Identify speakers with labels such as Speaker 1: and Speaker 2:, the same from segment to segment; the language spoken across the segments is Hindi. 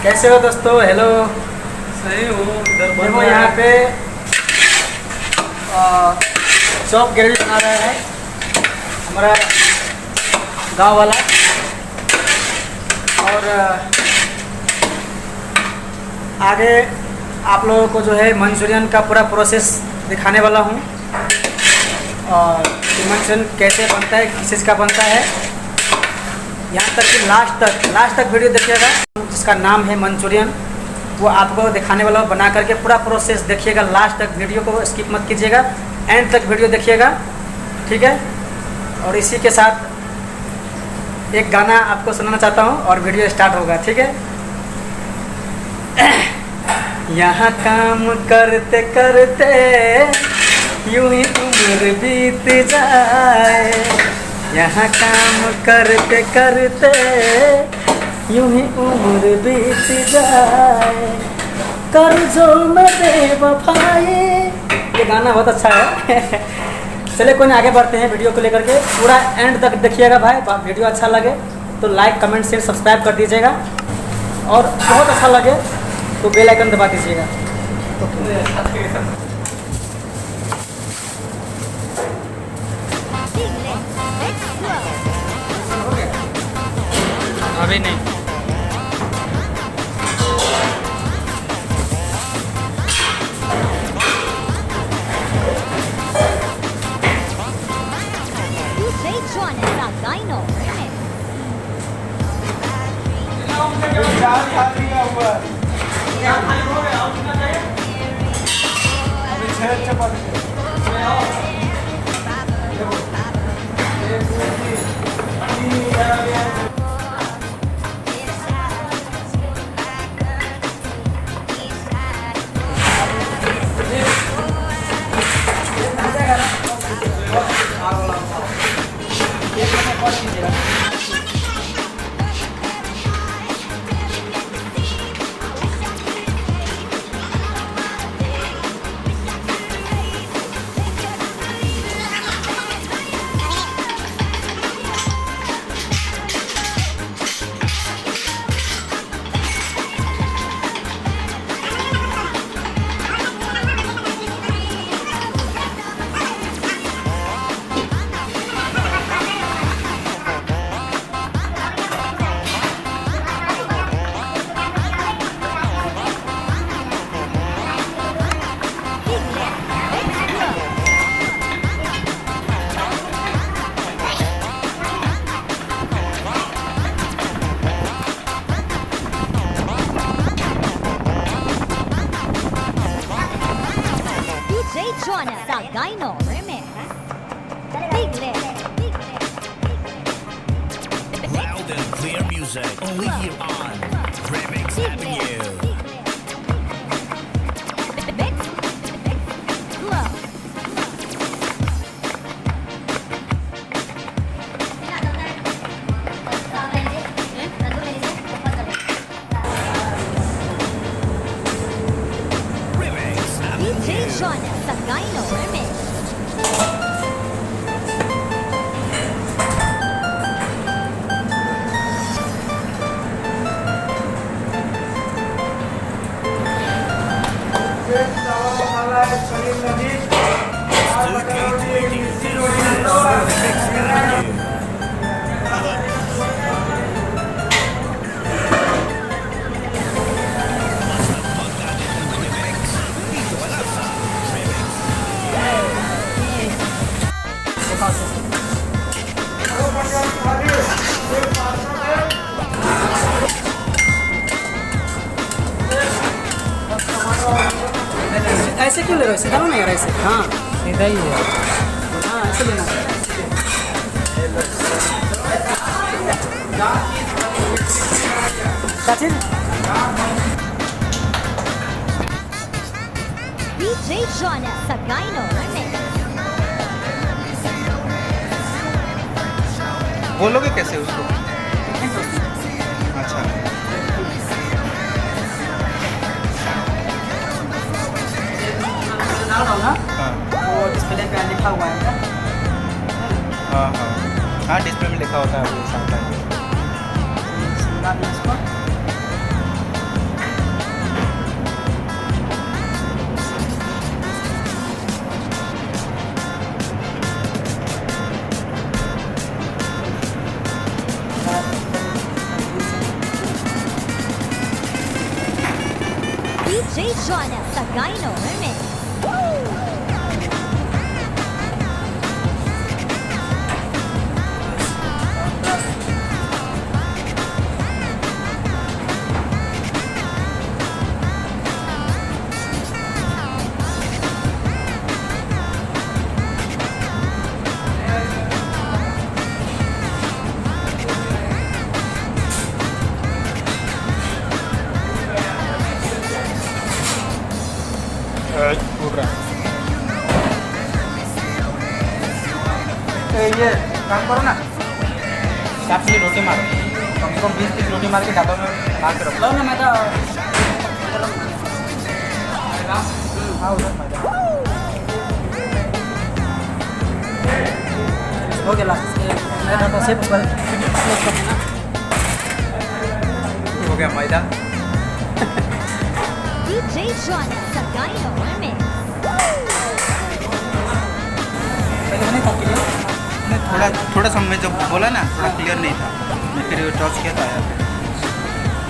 Speaker 1: कैसे हो दोस्तों? हेलो।
Speaker 2: सही हो?
Speaker 1: देखो यहाँ पे चॉप ग्रेवी बना रहा है हमारा गांव वाला। और आगे आप लोगों को जो है मंचूरियन का पूरा प्रोसेस दिखाने वाला हूँ, और मंचूरियन कैसे बनता है, किस चीज़ का बनता है, यहाँ तक कि लास्ट तक वीडियो देखिएगा। जिसका नाम है मंचूरियन, वो आपको दिखाने वाला हूँ बना करके। पूरा प्रोसेस देखिएगा लास्ट तक, वीडियो को स्किप मत कीजिएगा, एंड तक वीडियो देखिएगा, ठीक है। और इसी के साथ एक गाना आपको सुनाना चाहता हूँ और वीडियो स्टार्ट होगा, ठीक है। यहाँ काम करते करते यूं ही उम्र बीत जाए, यहाँ काम करते करते यूं ही उम्र बीत जाए, कर्जों में बेवफाई। ये गाना बहुत अच्छा है। चलिए कोई नहीं, आगे बढ़ते हैं वीडियो को लेकर के। पूरा एंड तक देखिएगा भाई। वीडियो अच्छा लगे तो लाइक, कमेंट, शेयर, सब्सक्राइब कर दीजिएगा, और बहुत अच्छा लगे तो बेल आइकन दबा दीजिएगा।
Speaker 2: अभी नहीं।
Speaker 3: Dino remix. Big Lips.
Speaker 4: Loud and clear music, only here on Remix Avenue.
Speaker 3: Dino remix.
Speaker 1: ऐसे क्यों ले रहे हो? सीधा नहीं यार, ऐसे। हाँ
Speaker 2: सीधा ही है।
Speaker 1: हाँ, ऐसे लेना। चाची
Speaker 3: DJ Jonas Sagino remix.
Speaker 2: बोलोगे कैसे उसको? अच्छा,
Speaker 1: ना वो डिस्प्ले पे लिखा हुआ है।
Speaker 2: हाँ डिस्प्ले में लिखा होता है वो साथ में।
Speaker 1: इसको
Speaker 3: Jonas Sagayno Remix.
Speaker 2: उड़ रहा है। ये काम करो ना, चाप से रोटी मारो, कम से कम 20-30 रोटी मार के डब्बा में मार के रख लो ना। मैं तो हाँ उधर हो गया हो गया मैदा।
Speaker 3: DJ Jonas Sagayno Remix.
Speaker 2: थोड़ा सा मैं जब बोला ना थोड़ा क्लियर नहीं था, मैं फिर टॉस किया था यार,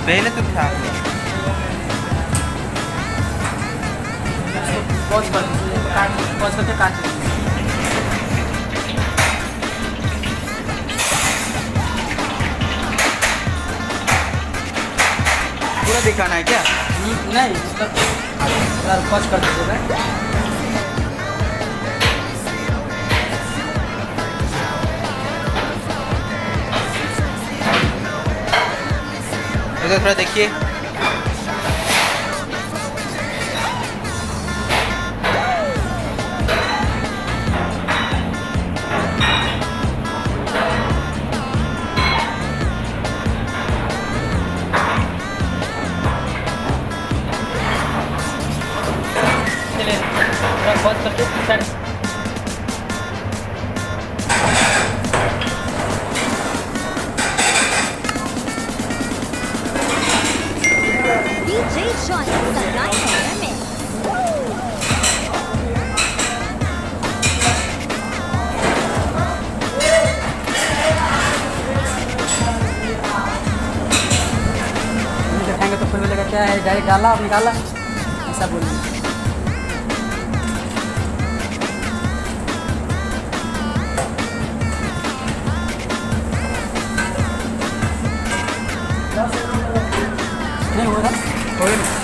Speaker 2: पहले तो था। पॉज करके काट पूरा दिखाना है क्या? नहीं मतलब पॉज कर दीजिएगा। थोड़ा देखिए, बहुत करके
Speaker 3: DJ Jonas Sagayno Remix.
Speaker 1: देखेंगे तो फिर बोलेगा क्या है, डायरेक्ट डाला और निकाला, ऐसा बोलेंगे। नहीं हो रहा कोई नहीं।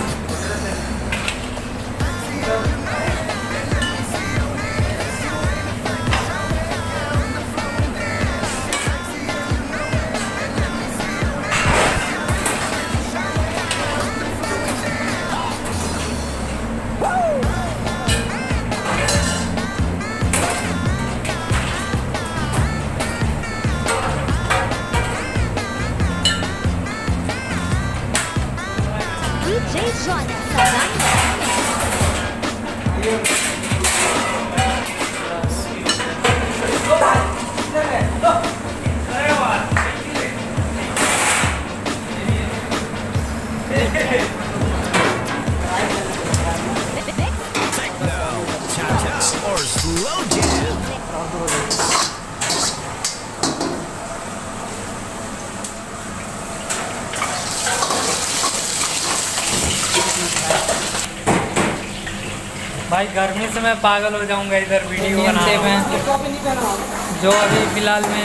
Speaker 3: DJ Jonas Sagayno Remix.
Speaker 4: Or slow jam.
Speaker 2: भाई गर्मी से मैं पागल हो जाऊंगा इधर वीडियो बनाने में, जो अभी फिलहाल में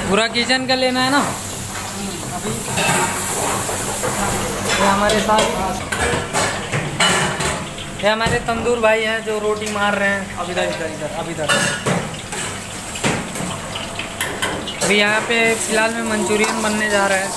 Speaker 2: पूरा किचन का लेना है ना। अभी ये हमारे साथ ये हमारे तंदूर भाई हैं जो रोटी मार रहे हैं। अब इधर इधर इधर अब इधर अभी यहाँ पे फिलहाल में मंचूरियन बनने जा रहा है।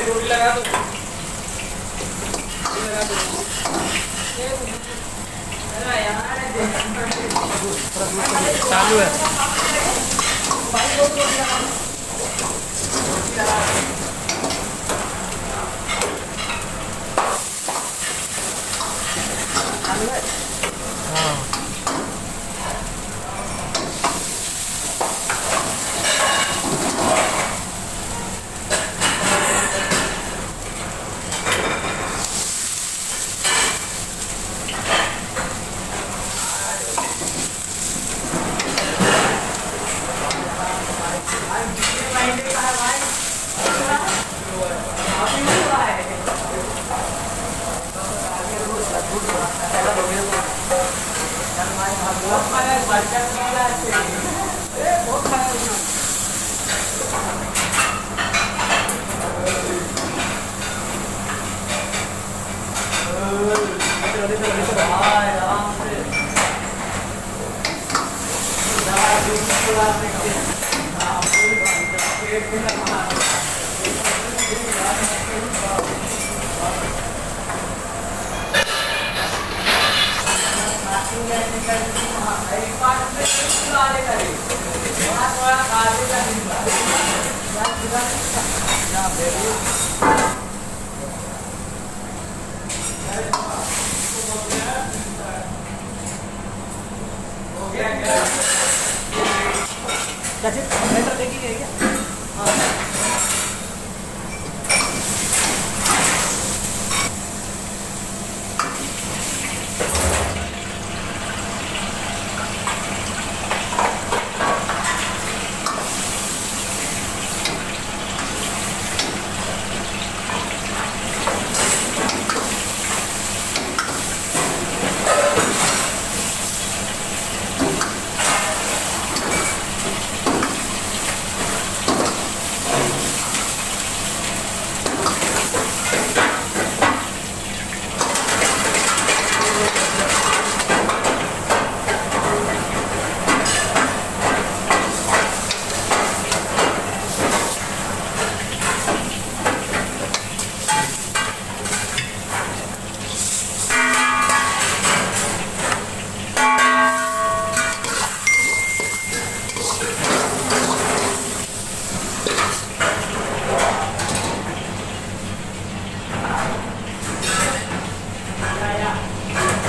Speaker 2: रोटी लगा दो, चालू है।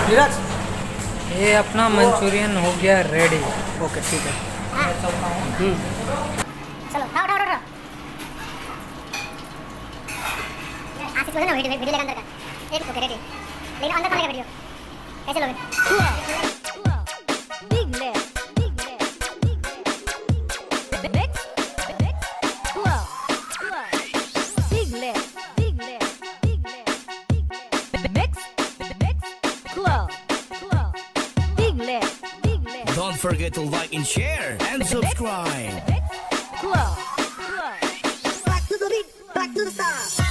Speaker 1: नीरज, ये अपना मंचूरियन हो गया रेडी। ओके ठीक है।
Speaker 5: चलो उठाओ उठाओ उठाओ। आसिफ बोले ना वीडियो वीडियो लेगा अंदर का। एक ओके रेडी। लेकिन अंदर कौन लेगा वीडियो? कैसे लोगे?
Speaker 3: Big left, big left, big left. Mix, mix, slow, slow. Big left, big left, big left, big left. Mix, mix, slow, slow. Big left, big left.
Speaker 4: Don't forget to like and share and subscribe.
Speaker 3: Slow.
Speaker 5: Back to the beat, back to the start.